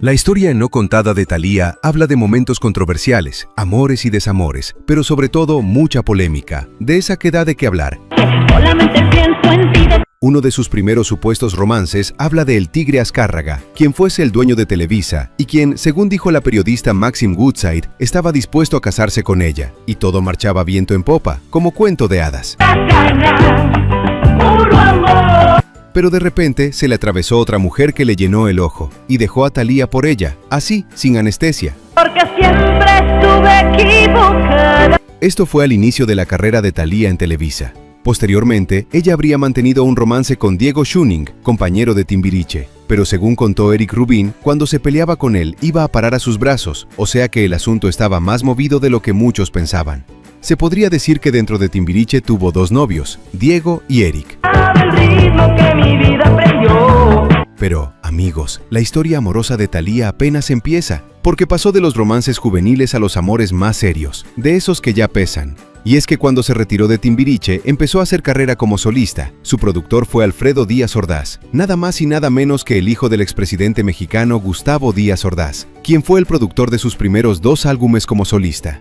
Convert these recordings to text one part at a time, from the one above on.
La historia no contada de Thalía habla de momentos controversiales, amores y desamores, pero sobre todo mucha polémica, de esa que da de qué hablar. Solamente pienso en ti. Uno de sus primeros supuestos romances habla de El Tigre Azcárraga, quien fuese el dueño de Televisa y quien, según dijo la periodista Maxim Woodside, estaba dispuesto a casarse con ella, y todo marchaba viento en popa, como cuento de hadas. Pero de repente se le atravesó otra mujer que le llenó el ojo y dejó a Thalía por ella, así, sin anestesia. Porque siempre estuve equivocada. Esto fue al inicio de la carrera de Thalía en Televisa. Posteriormente, ella habría mantenido un romance con Diego Schüning, compañero de Timbiriche. Pero según contó Eric Rubin, cuando se peleaba con él iba a parar a sus brazos, o sea que el asunto estaba más movido de lo que muchos pensaban. Se podría decir que dentro de Timbiriche tuvo dos novios, Diego y Eric. El ritmo que mi vida aprendió. Pero, amigos, la historia amorosa de Thalía apenas empieza, porque pasó de los romances juveniles a los amores más serios, de esos que ya pesan. Y es que cuando se retiró de Timbiriche, empezó a hacer carrera como solista. Su productor fue Alfredo Díaz Ordaz, nada más y nada menos que el hijo del expresidente mexicano Gustavo Díaz Ordaz, quien fue el productor de sus primeros 2 álbumes como solista.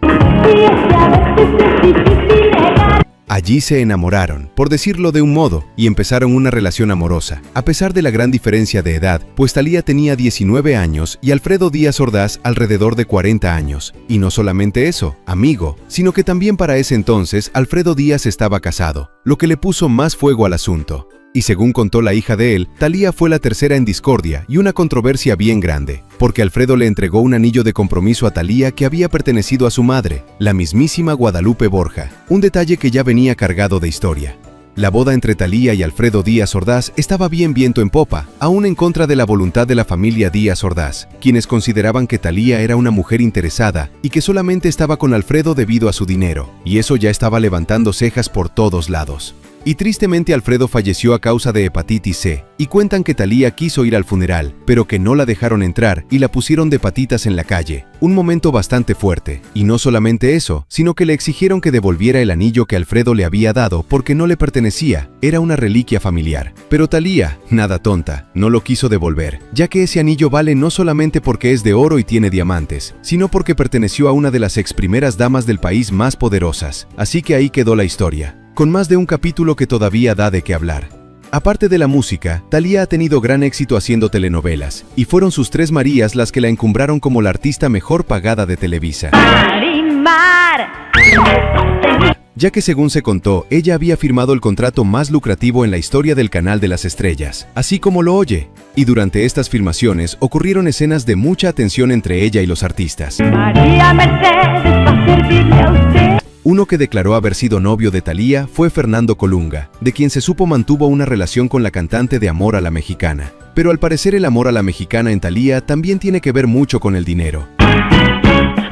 Allí se enamoraron, por decirlo de un modo, y empezaron una relación amorosa, a pesar de la gran diferencia de edad, pues Thalía tenía 19 años y Alfredo Díaz Ordaz alrededor de 40 años. Y no solamente eso, amigo, sino que también para ese entonces Alfredo Díaz estaba casado, lo que le puso más fuego al asunto. Y según contó la hija de él, Thalía fue la tercera en discordia y una controversia bien grande, porque Alfredo le entregó un anillo de compromiso a Thalía que había pertenecido a su madre, la mismísima Guadalupe Borja, un detalle que ya venía cargado de historia. La boda entre Thalía y Alfredo Díaz Ordaz estaba bien viento en popa, aún en contra de la voluntad de la familia Díaz Ordaz, quienes consideraban que Thalía era una mujer interesada y que solamente estaba con Alfredo debido a su dinero, y eso ya estaba levantando cejas por todos lados. Y tristemente Alfredo falleció a causa de hepatitis C, y cuentan que Thalía quiso ir al funeral, pero que no la dejaron entrar y la pusieron de patitas en la calle. Un momento bastante fuerte, y no solamente eso, sino que le exigieron que devolviera el anillo que Alfredo le había dado porque no le pertenecía, era una reliquia familiar. Pero Thalía, nada tonta, no lo quiso devolver, ya que ese anillo vale no solamente porque es de oro y tiene diamantes, sino porque perteneció a una de las ex primeras damas del país más poderosas. Así que ahí quedó la historia, con más de un capítulo que todavía da de qué hablar. Aparte de la música, Thalía ha tenido gran éxito haciendo telenovelas, y fueron sus 3 Marías las que la encumbraron como la artista mejor pagada de Televisa. Marimar. Ya que según se contó, ella había firmado el contrato más lucrativo en la historia del Canal de las Estrellas, así como lo oye. Y durante estas filmaciones ocurrieron escenas de mucha atención entre ella y los artistas. María Mercedes va a servirle a usted. Uno que declaró haber sido novio de Thalía fue Fernando Colunga, de quien se supo mantuvo una relación con la cantante de Amor a la Mexicana. Pero al parecer el amor a la mexicana en Thalía también tiene que ver mucho con el dinero.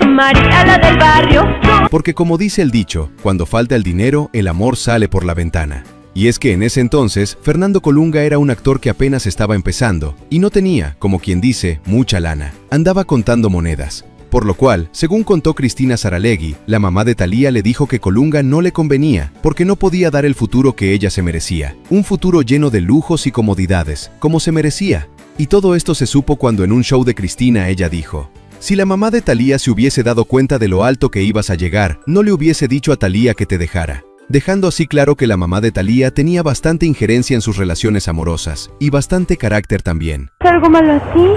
María la del barrio. Porque como dice el dicho, cuando falta el dinero, el amor sale por la ventana. Y es que en ese entonces, Fernando Colunga era un actor que apenas estaba empezando, y no tenía, como quien dice, mucha lana. Andaba contando monedas. Por lo cual, según contó Cristina Saralegui, la mamá de Thalía le dijo que Colunga no le convenía, porque no podía dar el futuro que ella se merecía. Un futuro lleno de lujos y comodidades, como se merecía. Y todo esto se supo cuando en un show de Cristina ella dijo: si la mamá de Thalía se hubiese dado cuenta de lo alto que ibas a llegar, no le hubiese dicho a Thalía que te dejara. Dejando así claro que la mamá de Thalía tenía bastante injerencia en sus relaciones amorosas, y bastante carácter también. ¿Algo malo así,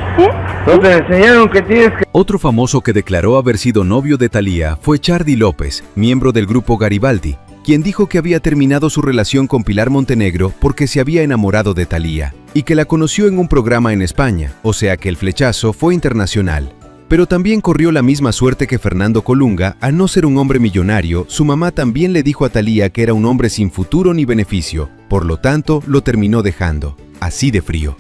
No te enseñaron que tienes que... Otro famoso que declaró haber sido novio de Thalía fue Charly López, miembro del grupo Garibaldi, quien dijo que había terminado su relación con Pilar Montenegro porque se había enamorado de Thalía, y que la conoció en un programa en España, o sea que el flechazo fue internacional. Pero también corrió la misma suerte que Fernando Colunga. Al no ser un hombre millonario, su mamá también le dijo a Thalía que era un hombre sin futuro ni beneficio, por lo tanto lo terminó dejando, así de frío.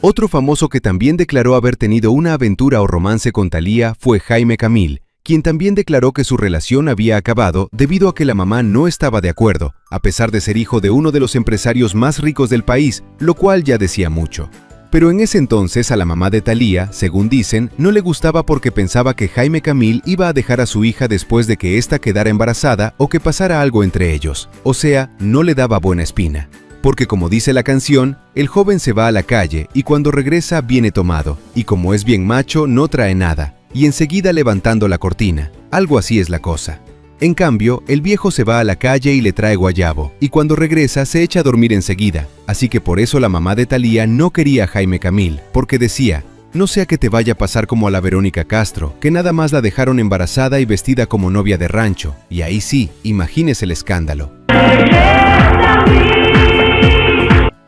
Otro famoso que también declaró haber tenido una aventura o romance con Thalía fue Jaime Camil, quien también declaró que su relación había acabado debido a que la mamá no estaba de acuerdo, a pesar de ser hijo de uno de los empresarios más ricos del país, lo cual ya decía mucho. Pero en ese entonces a la mamá de Thalía, según dicen, no le gustaba porque pensaba que Jaime Camil iba a dejar a su hija después de que ésta quedara embarazada o que pasara algo entre ellos. O sea, no le daba buena espina. porque como dice la canción, el joven se va a la calle y cuando regresa viene tomado, y como es bien macho no trae nada, y enseguida levantando la cortina. Algo así es la cosa. En cambio, el viejo se va a la calle y le trae guayabo, y cuando regresa se echa a dormir enseguida, así que por eso la mamá de Thalía no quería a Jaime Camil, porque decía, no sea que te vaya a pasar como a la Verónica Castro, que nada más la dejaron embarazada y vestida como novia de rancho, y ahí sí, imagínese el escándalo.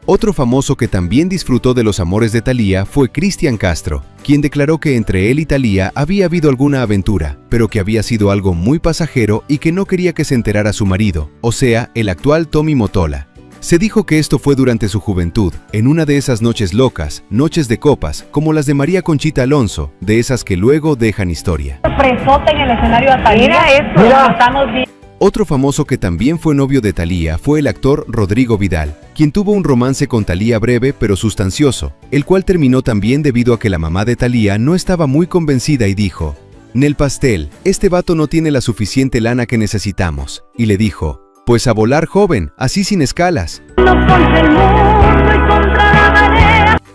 Otro famoso que también disfrutó de los amores de Thalía fue Cristian Castro, quien declaró que entre él y Thalía había habido alguna aventura, pero que había sido algo muy pasajero y que no quería que se enterara su marido, o sea, el actual Tommy Mottola. Se dijo que esto fue durante su juventud, en una de esas noches locas, noches de copas, como las de María Conchita Alonso, de esas que luego dejan historia. Presote en el escenario a Thalía. Mira eso. Mira. Estamos bien. Otro famoso que también fue novio de Thalía fue el actor Rodrigo Vidal, quien tuvo un romance con Thalía breve pero sustancioso, el cual terminó también debido a que la mamá de Thalía no estaba muy convencida y dijo, Nel pastel, este vato no tiene la suficiente lana que necesitamos, y le dijo, pues a volar joven, así sin escalas.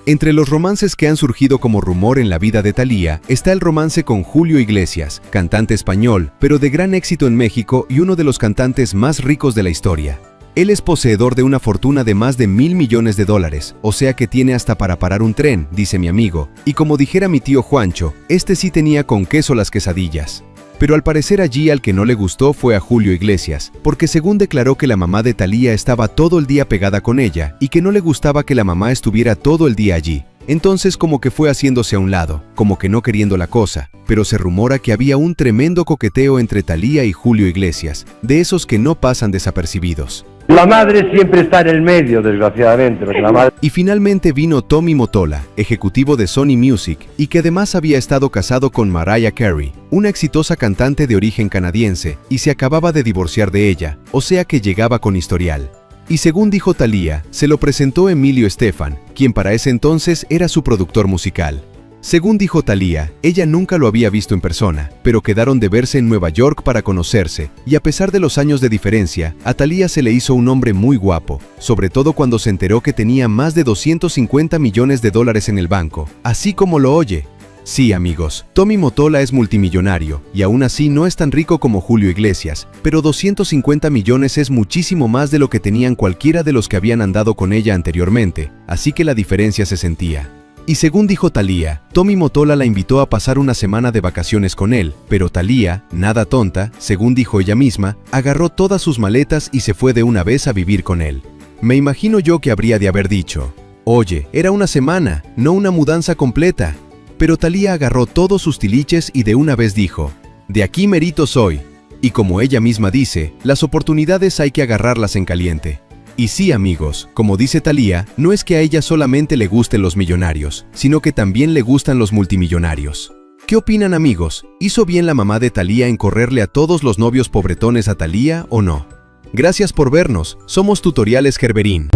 Entre los romances que han surgido como rumor en la vida de Thalía está el romance con Julio Iglesias, cantante español, pero de gran éxito en México y uno de los cantantes más ricos de la historia. Él es poseedor de una fortuna de más de $1,000 millones, o sea que tiene hasta para parar un tren, dice mi amigo, y como dijera mi tío Juancho, este sí tenía con queso las quesadillas. Pero al parecer allí al que no le gustó fue a Julio Iglesias, porque según declaró que la mamá de Thalía estaba todo el día pegada con ella y que no le gustaba que la mamá estuviera todo el día allí. Entonces como que fue haciéndose a un lado, como que no queriendo la cosa, pero se rumora que había un tremendo coqueteo entre Thalía y Julio Iglesias, de esos que no pasan desapercibidos. La madre siempre está en el medio, desgraciadamente, porque la madre... Y finalmente vino Tommy Mottola, ejecutivo de Sony Music, y que además había estado casado con Mariah Carey, una exitosa cantante de origen canadiense, y se acababa de divorciar de ella, o sea que llegaba con historial. Y según dijo Thalía, se lo presentó Emilio Estefan, quien para ese entonces era su productor musical. Según dijo Thalía, ella nunca lo había visto en persona, pero quedaron de verse en Nueva York para conocerse, y a pesar de los años de diferencia, a Thalía se le hizo un hombre muy guapo, sobre todo cuando se enteró que tenía más de $250 millones en el banco, así como lo oye. Sí, amigos, Tommy Mottola es multimillonario, y aún así no es tan rico como Julio Iglesias, pero 250 millones es muchísimo más de lo que tenían cualquiera de los que habían andado con ella anteriormente, así que la diferencia se sentía. Y según dijo Thalía, Tommy Mottola la invitó a pasar una semana de vacaciones con él, pero Thalía, nada tonta, según dijo ella misma, agarró todas sus maletas y se fue de una vez a vivir con él. Me imagino yo que habría de haber dicho, oye, era una semana, no una mudanza completa. Pero Thalía agarró todos sus tiliches y de una vez dijo, de aquí merito soy. Y como ella misma dice, las oportunidades hay que agarrarlas en caliente. Y sí, amigos, como dice Thalía, no es que a ella solamente le gusten los millonarios, sino que también le gustan los multimillonarios. ¿Qué opinan, amigos? ¿Hizo bien la mamá de Thalía en correrle a todos los novios pobretones a Thalía o no? Gracias por vernos, somos Tutoriales Gerberín.